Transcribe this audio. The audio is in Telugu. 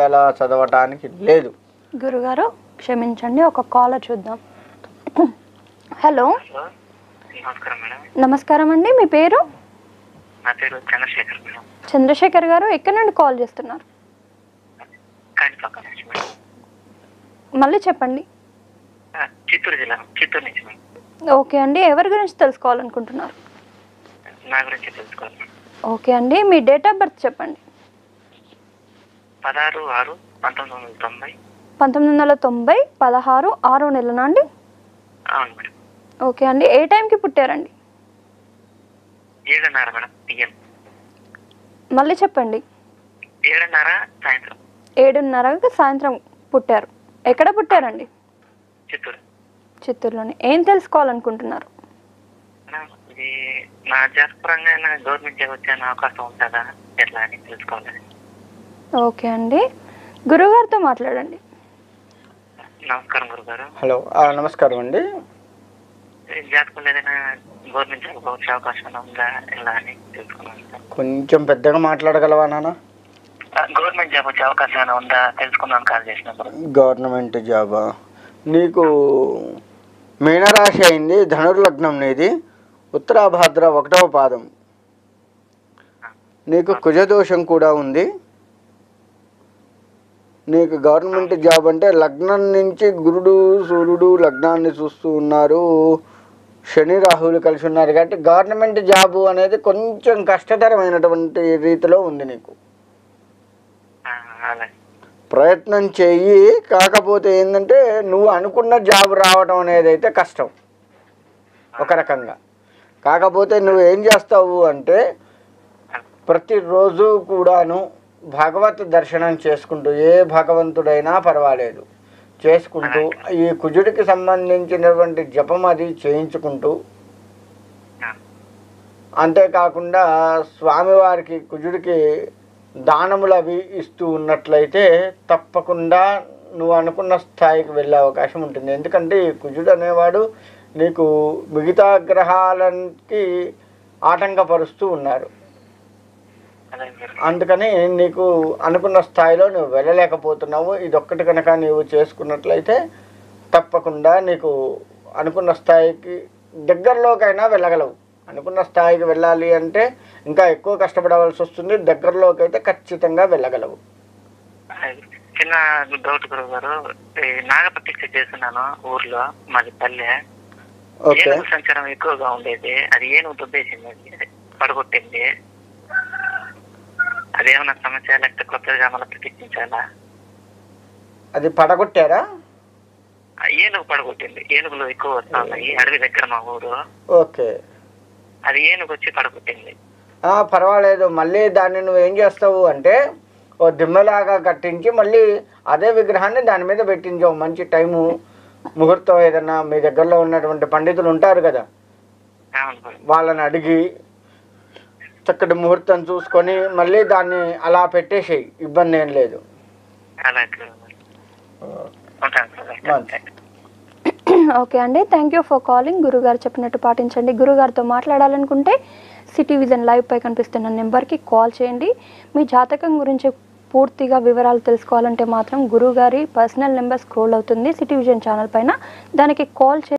అలా చదవటానికి లేదు. గురుగారు క్షమించండి, ఒక కాలర్ చూద్దాం. హలో, నమస్కారం మేడం. నమస్కారం అండి, మీ పేరు? నా పేరు చంద్రశేఖర్ మేడం. చంద్రశేఖర్ గారు, ఎక్కడి నుండి కాల్ చేస్తున్నారు? కాణిపాక నుంచి మేడం. మళ్ళీ చెప్పండి. చిత్తూరు జిల్లా, చిత్తూరు నుంచి మేడం. ఓకే అండి, ఎవరి గురించి తెలుసుకోవాలనుకుంటున్నారు? నా గురించి తెలుసుకోవాలి మేడం. ఓకే అండి, మీ డేట్ ఆఫ్ బర్త్ చెప్పండి. 16/6/1990. 1990 16/6 నెలనా అండి? అవును మేడం. ఓకే అండి, ఏ టైంకి పుట్టారండి? 7:30 మేడం PM. మళ్ళీ చెప్పండి. 7:30 సాయంత్రం. 7:30కి సాయంత్రం పుట్టారు. ఎక్కడ పుట్టారండి? చిత్తూరు. చిత్తూరులోనే. ఏం తెలుసుకోవాలనుకుంటున్నారు? మేడం, ఇది నా జాతపరంగా గవర్నమెంట్ జాబ్ వచ్చే అవకాశం ఉంటుందా ఎట్లా అని తెలుసుకోవాలి. ఓకే అండి, గురుగారితో మాట్లాడండి. నమస్కారం గురుగారు. హలో, నమస్కారం అండి. జాతకంలో ఏదైనా గవర్నమెంట్ జాబ్ వచ్చే అవకాశం ఉందా ఎలా అని తెలుసుకున్నాను. కొంచెం పెద్దగా మాట్లాడగలవా నాన్న? గవర్నమెంట్ జాబ్ వచ్చే అవకాశం ఏమైనా ఉందా తెలుసుకున్నాను కాల్ చేసినప్పుడు. గవర్నమెంట్ జాబా? నీకు మీనరాశి అయింది, ధనుర్లగ్నం నీది, ఉత్తరాభాద్ర 1వ పాదం. నీకు కుజదోషం కూడా ఉంది. నీకు గవర్నమెంట్ జాబ్ అంటే లగ్నం నుంచి గురుడు సూర్యుడు లగ్నాన్ని చూస్తూ ఉన్నారు, శని రాహువులు కలిసి ఉన్నారు. కాబట్టి గవర్నమెంట్ జాబు అనేది కొంచెం కష్టతరమైనటువంటి రీతిలో ఉంది. నీకు ప్రయత్నం చెయ్యి, కాకపోతే ఏంటంటే నువ్వు అనుకున్న జాబ్ రావడం అనేది అయితే కష్టం ఒక రకంగా. కాకపోతే నువ్వు ఏం చేస్తావు అంటే ప్రతిరోజు కూడాను భగవత్ దర్శనం చేసుకుంటూ, ఏ భగవంతుడైనా పర్వాలేదు చేసుకుంటూ, ఈ కుజుడికి సంబంధించినటువంటి జపం అది చేయించుకుంటూ, అంతేకాకుండా స్వామివారికి కుజుడికి దానములు అవి ఇస్తూ ఉన్నట్లయితే తప్పకుండా నువ్వు అనుకున్న స్థాయికి వెళ్ళే అవకాశం ఉంటుంది. ఎందుకంటే ఈ కుజుడు అనేవాడు నీకు మిగతా గ్రహాలకి ఆటంకపరుస్తూ ఉన్నారు. అందుకని నీకు అనుకున్న స్థాయిలో నువ్వు వెళ్ళలేకపోతున్నావు. ఇదొక్కటి కనుక నీవు చేసుకున్నట్లయితే తప్పకుండా నీకు అనుకున్న స్థాయికి దగ్గరలోకైనా వెళ్ళగలవు. అనుకున్న స్థాయికి వెళ్ళాలి అంటే ఇంకా ఎక్కువ కష్టపడవలసి వస్తుంది. దగ్గరలోకి అయితే ఖచ్చితంగా వెళ్ళగలవు. చిన్న డౌట్ గురువు గారు, నాగప్రతిష్ఠ చేస్తున్నాను ఊర్లో, మాది పల్లె. ఏనుగు సంచారం ఎక్కువగా ఉండేది, అది ఏనుగు దుబ్బేసింది, పడగొట్టింది. అదేమన్నా సమస్య లేకపోతే కొత్తగా మళ్ళీ ప్రతిష్ఠించాలా? అది పడగొట్టారా? ఏనుగు పడగొట్టింది. ఏనుగులు ఎక్కువ వస్తా ఉన్నాయి అడవి దగ్గర మా ఊరు. ఓకే, అది ఏనుగు వచ్చి పడగొట్టింది. పర్వాలేదు. మళ్ళీ దాన్ని నువ్వు ఏం చేస్తావు అంటే ఓ దిమ్మలాగా కట్టించి మళ్ళీ అదే విగ్రహాన్ని దాని మీద పెట్టించావు. మంచి టైము ముహూర్తం ఏదన్నా మీ దగ్గరలో ఉన్నటువంటి పండితులు ఉంటారు కదా, వాళ్ళని అడిగి చక్కటి ముహూర్తం చూసుకొని మళ్ళీ దాన్ని అలా పెట్టేసేయి, ఇబ్బంది ఏం లేదు. ఓకే అండి, థ్యాంక్ యూ ఫర్ కాలింగ్. గురుగారు చెప్పినట్టు పాటించండి. గురుగారితో మాట్లాడాలనుకుంటే సిటీ విజన్ లైవ్ పై కనిపిస్తున్న నెంబర్కి కాల్ చేయండి. మీ జాతకం గురించి పూర్తిగా వివరాలు తెలుసుకోవాలంటే మాత్రం గురుగారి పర్సనల్ నెంబర్ స్క్రోల్ అవుతుంది సిటీ విజన్ ఛానల్ పైన, దానికి కాల్